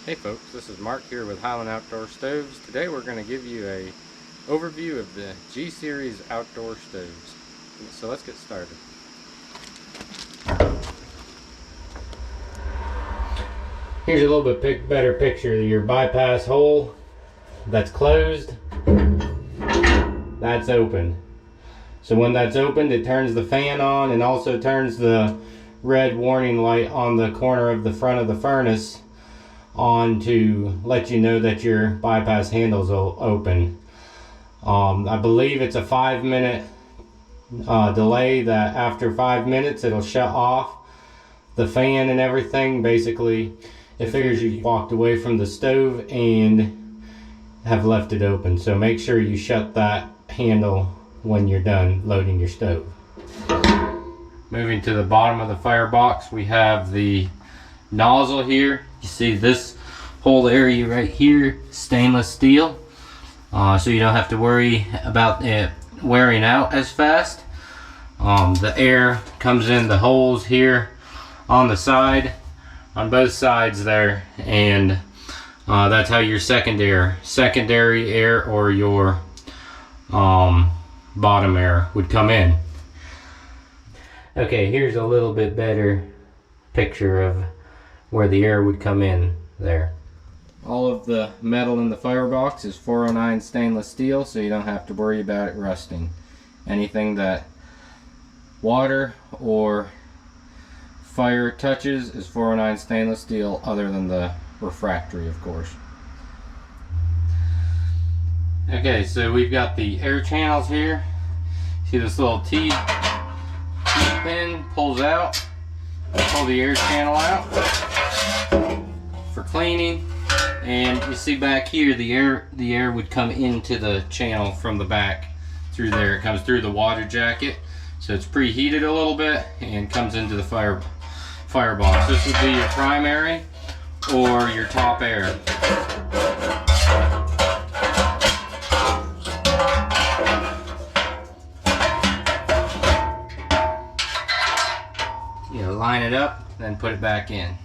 Hey folks, this is Mark here with Highland Outdoor Stoves. Today we're going to give you a overview of the G Series outdoor stoves. So let's get started. Here's a little bit better picture of your bypass hole. That's closed, that's open. So when that's opened, it turns the fan on and also turns the red warning light on the corner of the front of the furnace on to let you know that your bypass handle's open. I believe it's a 5-minute delay, that after 5 minutes it'll shut off the fan and everything. Basically, it figures you walked away from the stove and have left it open. So make sure you shut that handle when you're done loading your stove. Moving to the bottom of the firebox, we have the nozzle here. You see this whole area right here, stainless steel, so you don't have to worry about it wearing out as fast. The air comes in the holes here on the side, on both sides there, and that's how your secondary air or your bottom air would come in. Okay, here's a little bit better picture of where the air would come in there. All of the metal in the firebox is 409 stainless steel, so you don't have to worry about it rusting. Anything that water or fire touches is 409 stainless steel, other than the refractory, of course. Okay, so we've got the air channels here. See this little T pin pulls out. Pull the air channel out for cleaning, and you see back here the air would come into the channel from the back through there. It comes through the water jacket, so it's preheated a little bit and comes into the firebox. This would be your primary or your top air. Line it up, then put it back in.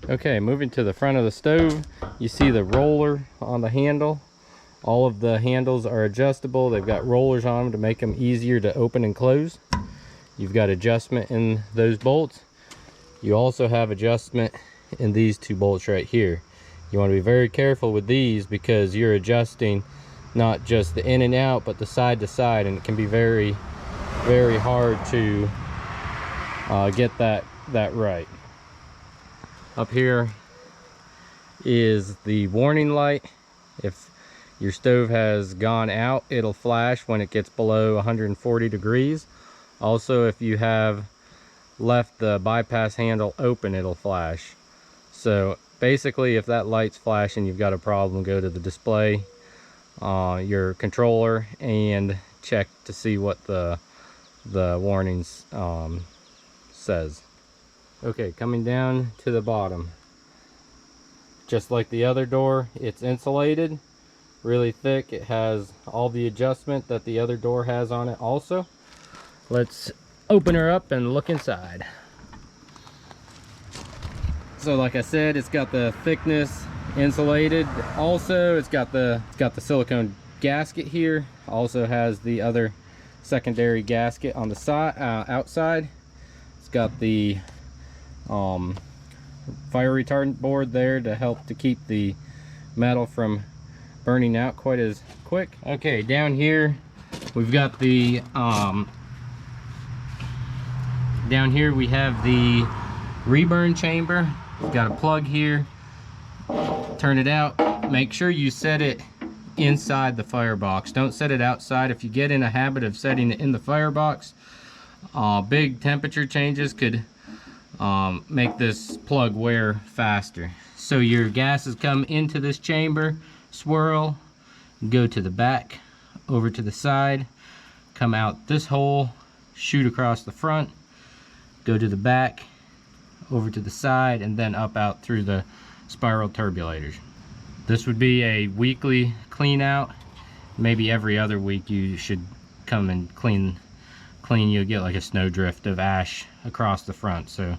Okay, moving to the front of the stove, you see the roller on the handle. All of the handles are adjustable. They've got rollers on them to make them easier to open and close. You've got adjustment in those bolts. You also have adjustment in these two bolts right here. You want to be very careful with these because you're adjusting not just the in and out, but the side to side, and it can be very, very hard to get that right. Up here is the warning light. If your stove has gone out, it'll flash when it gets below 140 degrees. Also, if you have left the bypass handle open, it'll flash. So basically, if that light's flashing, you've got a problem. Go to the display, your controller, and check to see what the warnings says. Okay, coming down to the bottom, just like the other door, it's insulated, really thick. It has all the adjustment that the other door has on it also. Let's open her up and look inside. So like I said, it's got the thickness, insulated. Also, it's got the silicone gasket here. Also has the other secondary gasket on the side, outside. It's got the fire retardant board there to help to keep the metal from burning out quite as quick. Okay, down here we've got the down here we have the reburn chamber. We've got a plug here. Turn it out. Make sure you set it inside the firebox. Don't set it outside. If you get in a habit of setting it in the firebox, big temperature changes could make this plug wear faster. So your gases come into this chamber, swirl, go to the back, over to the side, come out this hole, shoot across the front, go to the back, over to the side, and then up out through the spiral turbulators. This would be a weekly clean out. Maybe every other week you should come and clean. You'll get like a snowdrift of ash across the front. So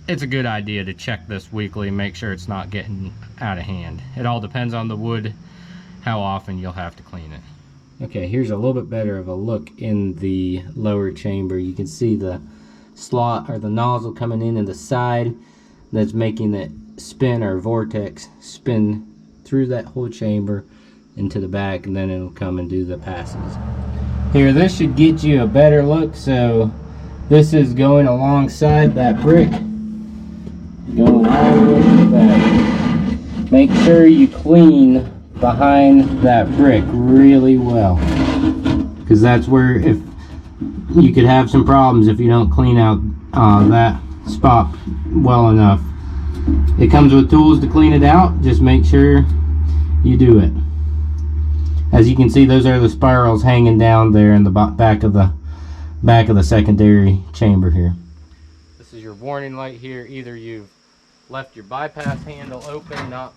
it's a good idea to check this weekly and make sure it's not getting out of hand. It all depends on the wood, how often you'll have to clean it. Okay, here's a little bit better of a look in the lower chamber. You can see the slot or the nozzle coming in the side that's making it spin, or vortex spin through that whole chamber into the back, and then it'll come and do the passes. Here, this should get you a better look. So this is going alongside that brick, going all the way to the back. Make sure you clean behind that brick really well, because that's where if you could have some problems if you don't clean out that spot well enough. It comes with tools to clean it out. Just make sure you do it. As you can see, those are the spirals hanging down there in the back of the secondary chamber here. This is your warning light here. Either you've left your bypass handle open, not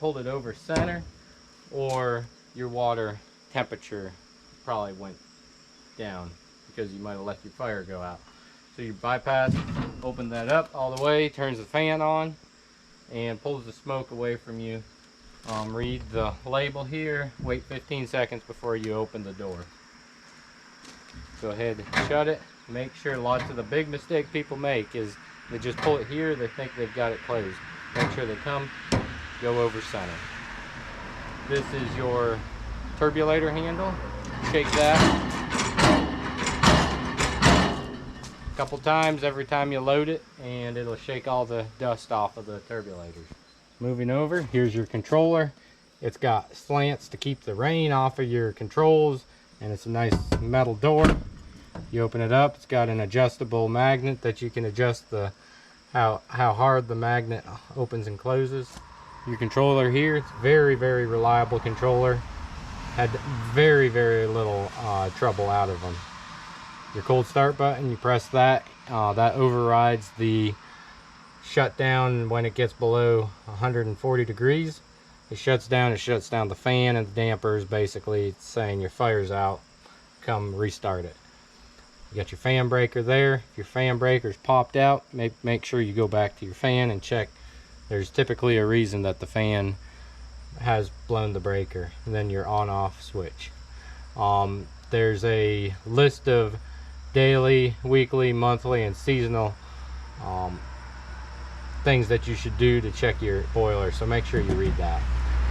pulled it over center, or your water temperature probably went down because you might have let your fire go out. So your bypass, open that up all the way, turns the fan on, and pulls the smoke away from you. Read the label here, wait 15 seconds before you open the door. Go ahead and shut it. Make sure, lots of the big mistake people make is they just pull it here, they think they've got it closed. Make sure they go over center. This is your turbulator handle. Shake that a couple times every time you load it, and it'll shake all the dust off of the turbulators. Moving over, here's your controller. It's got slants to keep the rain off of your controls, and it's a nice metal door. You open it up, it's got an adjustable magnet that you can adjust how hard the magnet opens and closes. Your controller here, it's very, very reliable controller. Had very, very little trouble out of them. Your cold start button, you press that, that overrides the shutdown when it gets below 140 degrees. It shuts down the fan and the dampers. Basically, it's saying your fire's out, come restart it. You got your fan breaker there. If your fan breaker's popped out, make sure you go back to your fan and check. There's typically a reason that the fan has blown the breaker, and then your on-off switch. There's a list of daily, weekly, monthly, and seasonal things that you should do to check your boiler, so make sure you read that.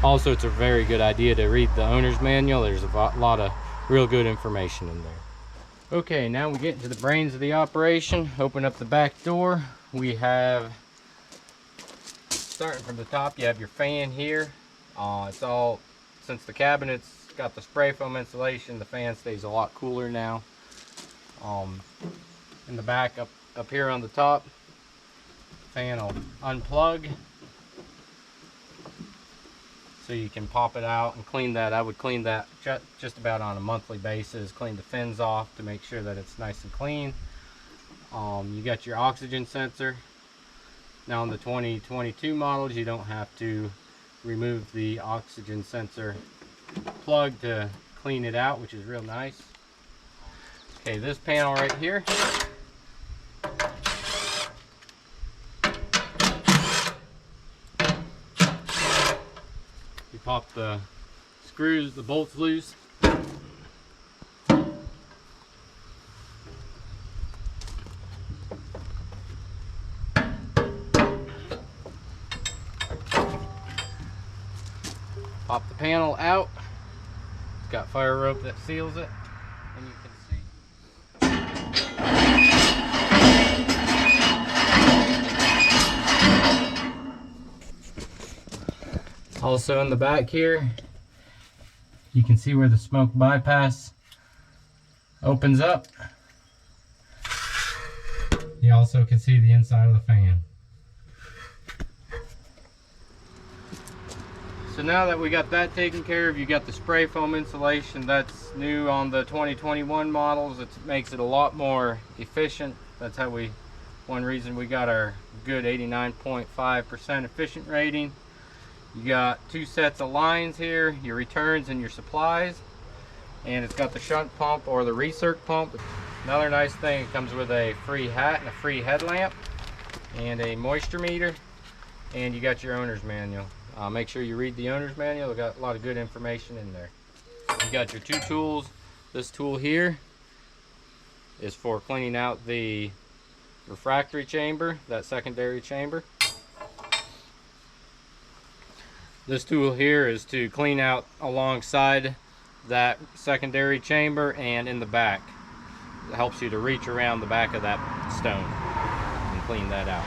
Also, it's a very good idea to read the owner's manual. There's a lot of real good information in there. Okay, now we get into the brains of the operation. Open up the back door. We have, starting from the top, you have your fan here. It's all, since the cabinet's got the spray foam insulation, the fan stays a lot cooler now. In the back, up here on the top, fan will unplug, so you can pop it out and clean that. I would clean that just about on a monthly basis. Clean the fins off to make sure that it's nice and clean. You got your oxygen sensor. Now on the 2022 models, you don't have to remove the oxygen sensor plug to clean it out, which is real nice. Okay, this panel right here, you pop the screws, the bolts loose. Pop the panel out. It's got fire rope that seals it, and you can see. Also in the back here, you can see where the smoke bypass opens up. You also can see the inside of the fan. So now that we got that taken care of, you got the spray foam insulation that's new on the 2021 models. It makes it a lot more efficient. That's how one reason we got our good 89.5% efficient rating. You got two sets of lines here, your returns and your supplies, and it's got the shunt pump or the recirc pump. Another nice thing, it comes with a free hat and a free headlamp. and a moisture meter, and you got your owner's manual. Make sure you read the owner's manual. It's got a lot of good information in there. You got your two tools. This tool here is for cleaning out the refractory chamber, that secondary chamber. This tool here is to clean out alongside that secondary chamber and in the back. It helps you to reach around the back of that stone and clean that out.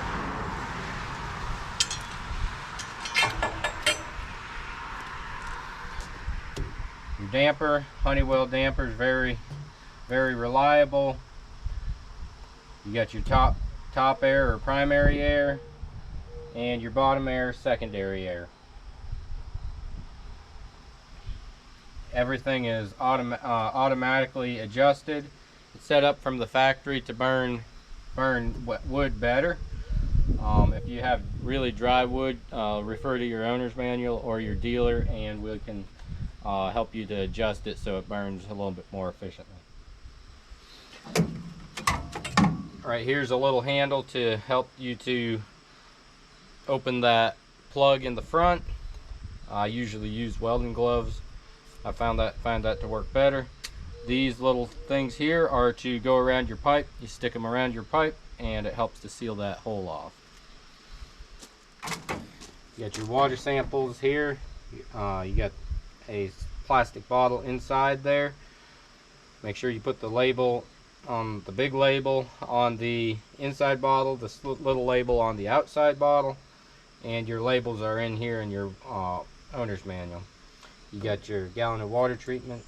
Your damper, Honeywell damper, is very reliable. You got your top air or primary air, and your bottom air, secondary air. Everything is automatically adjusted. It's set up from the factory to burn wood better. If you have really dry wood, refer to your owner's manual or your dealer, and we can help you to adjust it so it burns a little bit more efficiently. All right, here's a little handle to help you to open that plug in the front. I usually use welding gloves. I find that to work better. These little things here are to go around your pipe. You stick them around your pipe and it helps to seal that hole off. You got your water samples here. You got a plastic bottle inside there. Make sure you put the label on the big label on the inside bottle, the little label on the outside bottle, and your labels are in here in your owner's manual. You got your gallon of water treatment.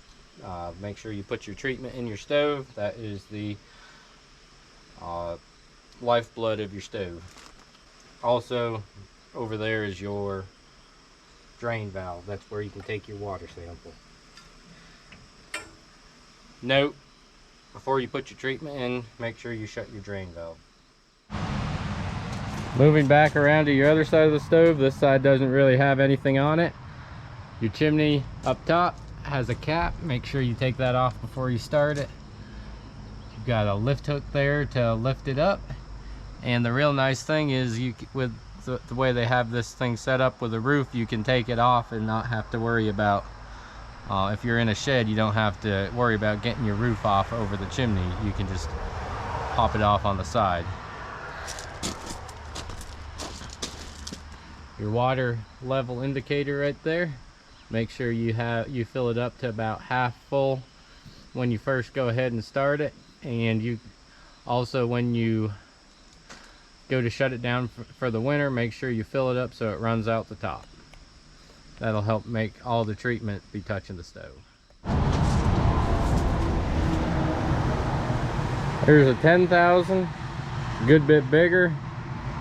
Make sure you put your treatment in your stove. That is the lifeblood of your stove. Also, over there is your drain valve. That's where you can take your water sample. Note, before you put your treatment in, make sure you shut your drain valve. Moving back around to your other side of the stove, this side doesn't really have anything on it. Your chimney up top has a cap. Make sure you take that off before you start it. You've got a lift hook there to lift it up. And the real nice thing is, with the way they have this thing set up with a roof, you can take it off and not have to worry about, if you're in a shed, you don't have to worry about getting your roof off over the chimney. You can just pop it off on the side. Your water level indicator right there. Make sure you fill it up to about half full when you first go ahead and start it, and you also, when you go to shut it down for the winter, make sure you fill it up so it runs out the top. That'll help make all the treatment be touching the stove. Here's a 10,000, good bit bigger.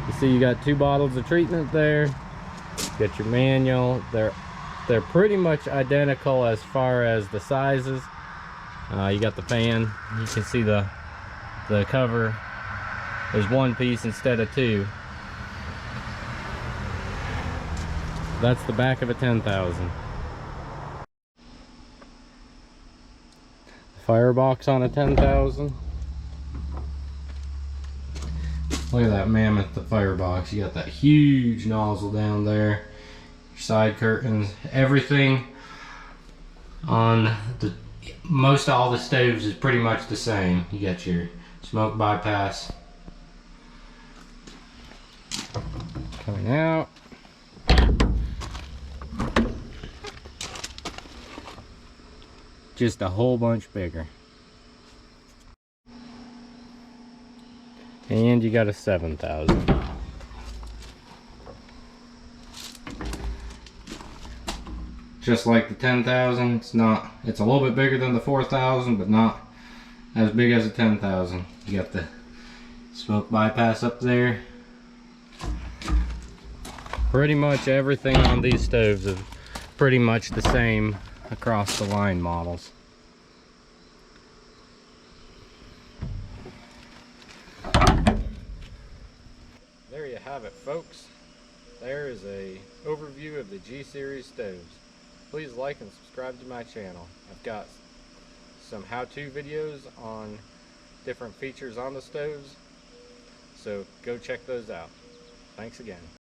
You see you got 2 bottles of treatment there. You got your manual. They're pretty much identical as far as the sizes. You got the fan. You can see the cover is 1 piece instead of 2. That's the back of a 10,000. Firebox on a 10,000. Look at that mammoth, the Firebox. You got that huge nozzle down there. Your side curtains, everything on most all the stoves is pretty much the same. You got your smoke bypass coming out. Just a whole bunch bigger. And you got a 7,000. Just like the 10,000, it's a little bit bigger than the 4,000, but not as big as a 10,000. You got the smoke bypass up there. Pretty much everything on these stoves is pretty much the same across the line models. There you have it, folks. There is a overview of the G-Series stoves. Please like and subscribe to my channel. I've got some how-to videos on different features on the stoves. So go check those out. Thanks again.